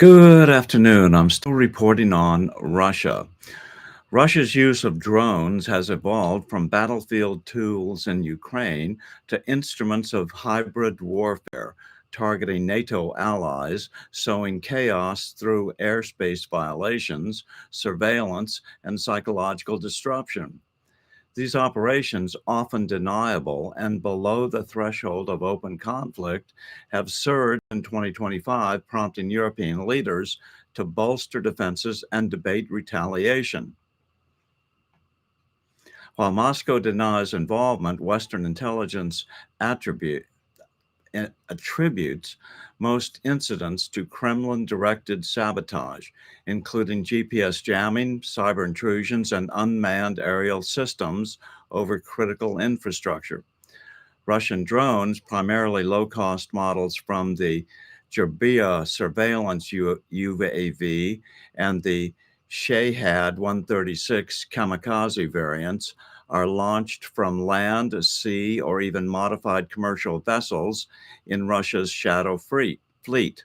Good afternoon. I'm still reporting on Russia. Russia's use of drones has evolved from battlefield tools in Ukraine to instruments of hybrid warfare, targeting NATO allies, sowing chaos through airspace violations, surveillance, and psychological disruption. These operations, often deniable and below the threshold of open conflict, have surged in 2025, prompting European leaders to bolster defenses and debate retaliation. While Moscow denies involvement, Western intelligence attribute, attributes most incidents to Kremlin directed sabotage, including GPS jamming, cyber intrusions, and unmanned aerial systems over critical infrastructure. Russian drones, primarily low cost models from the Gerbia surveillance UAV and the Shahad 136 kamikaze variants, are launched from land, sea, or even modified commercial vessels in Russia's shadow fleet.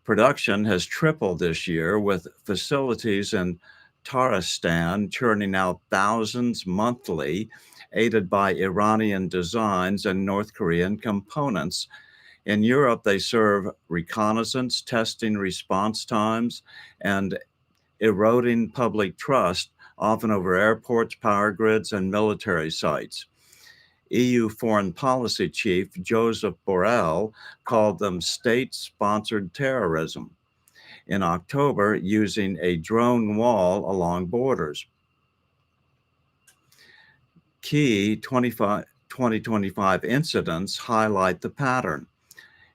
Production has tripled this year, with facilities in Taristan churning out thousands monthly, aided by Iranian designs and North Korean components. In Europe, they serve reconnaissance, testing response times, and eroding public trust, often over airports, power grids, and military sites. EU Foreign Policy Chief Joseph Borrell called them state sponsored terrorism in October, using a drone wall along borders. Key 2025 incidents highlight the pattern.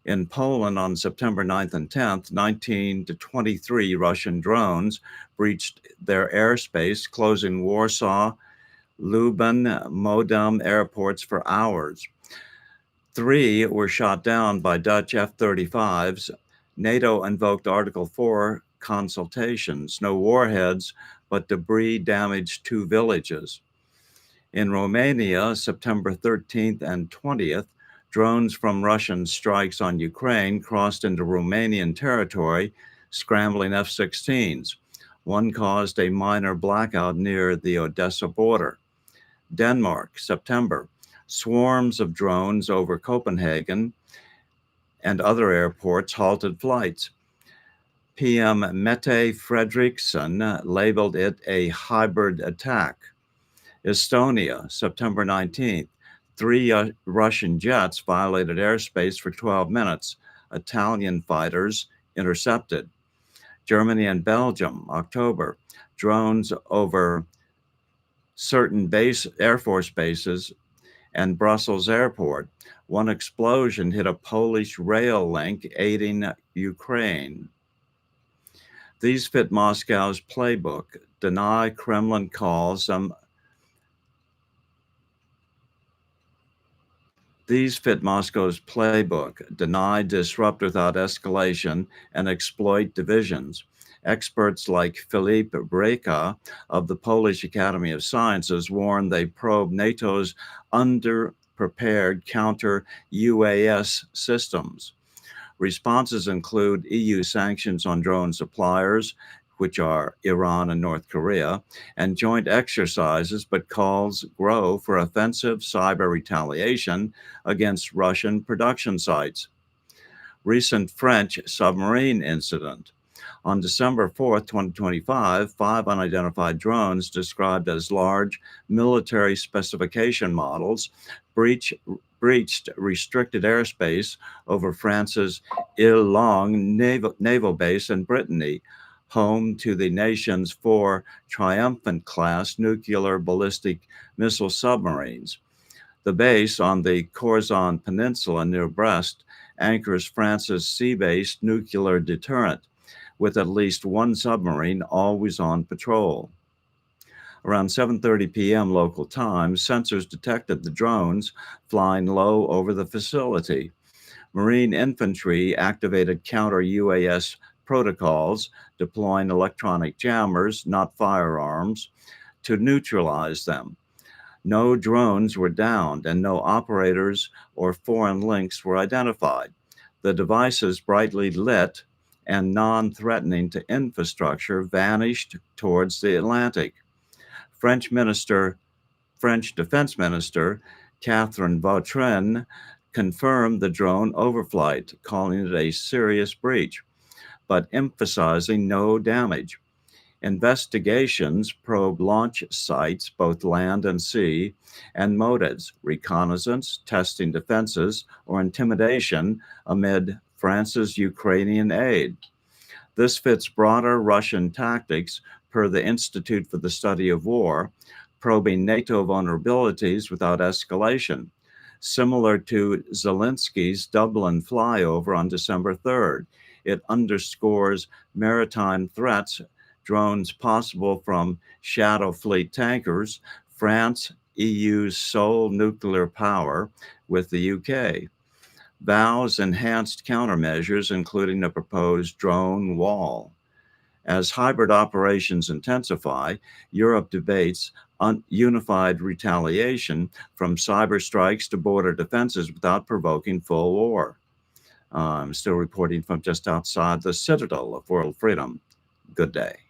In Poland on September 9th and 10th, 19 to 23 Russian drones breached their airspace, closing Warsaw, Lublin, Modem airports for hours. Three were shot down by Dutch F 35s. NATO invoked Article 4 consultations. No warheads, but debris damaged two villages. In Romania, September 13th and 20th, drones from Russian strikes on Ukraine crossed into Romanian territory, scrambling F 16s. One caused a minor blackout near the Odessa border. Denmark, September, swarms of drones over Copenhagen and other airports halted flights. PM Mette Frederiksen labeled it a hybrid attack. Estonia, September 19th, three Russian jets violated airspace for 12 minutes. Italian fighters intercepted. Germany and Belgium, October, drones over certain Air Force bases and Brussels airport. One explosion hit a Polish rail link, aiding Ukraine. These fit Moscow's playbook: deny Kremlin calls some. These fit Moscow's playbook: deny, disrupt without escalation, and exploit divisions. Experts like Philippe Breka of the Polish Academy of Sciences warn they probe NATO's underprepared counter UAS systems. Responses include EU sanctions on drone suppliers, which are Iran and North Korea, and joint exercises, but calls grow for offensive cyber retaliation against Russian production sites. Recent French submarine incident. On December 4th, 2025, five unidentified drones described as large military specification models breached restricted airspace over France's Ile-Longue naval base in Brittany, home to the nation's four Triumphant-class nuclear ballistic missile submarines. The base on the Corzon Peninsula near Brest anchors France's sea-based nuclear deterrent, with at least one submarine always on patrol. Around 7:30 p.m. local time, sensors detected the drones flying low over the facility. Marine infantry activated counter-UAS protocols, deploying electronic jammers, not firearms, to neutralize them. No drones were downed, and no operators or foreign links were identified. The devices, brightly lit and non-threatening to infrastructure vanished towards the Atlantic. French minister, French Defense Minister Catherine Vautrin confirmed the drone overflight, calling it a serious breach, but emphasizing no damage. Investigations probe launch sites, both land and sea, and motives, reconnaissance, testing defenses, or intimidation amid France's Ukrainian aid. This fits broader Russian tactics per the Institute for the Study of War, probing NATO vulnerabilities without escalation. Similar to Zelensky's Dublin flyover on December 3rd, it underscores maritime threats, drones possible from Shadow Fleet tankers, France, EU's sole nuclear power, with the UK vows enhanced countermeasures, including a proposed drone wall. As hybrid operations intensify, Europe debates unified retaliation from cyber strikes to border defenses without provoking full war. I'm still reporting from just outside the citadel of world freedom. Good day.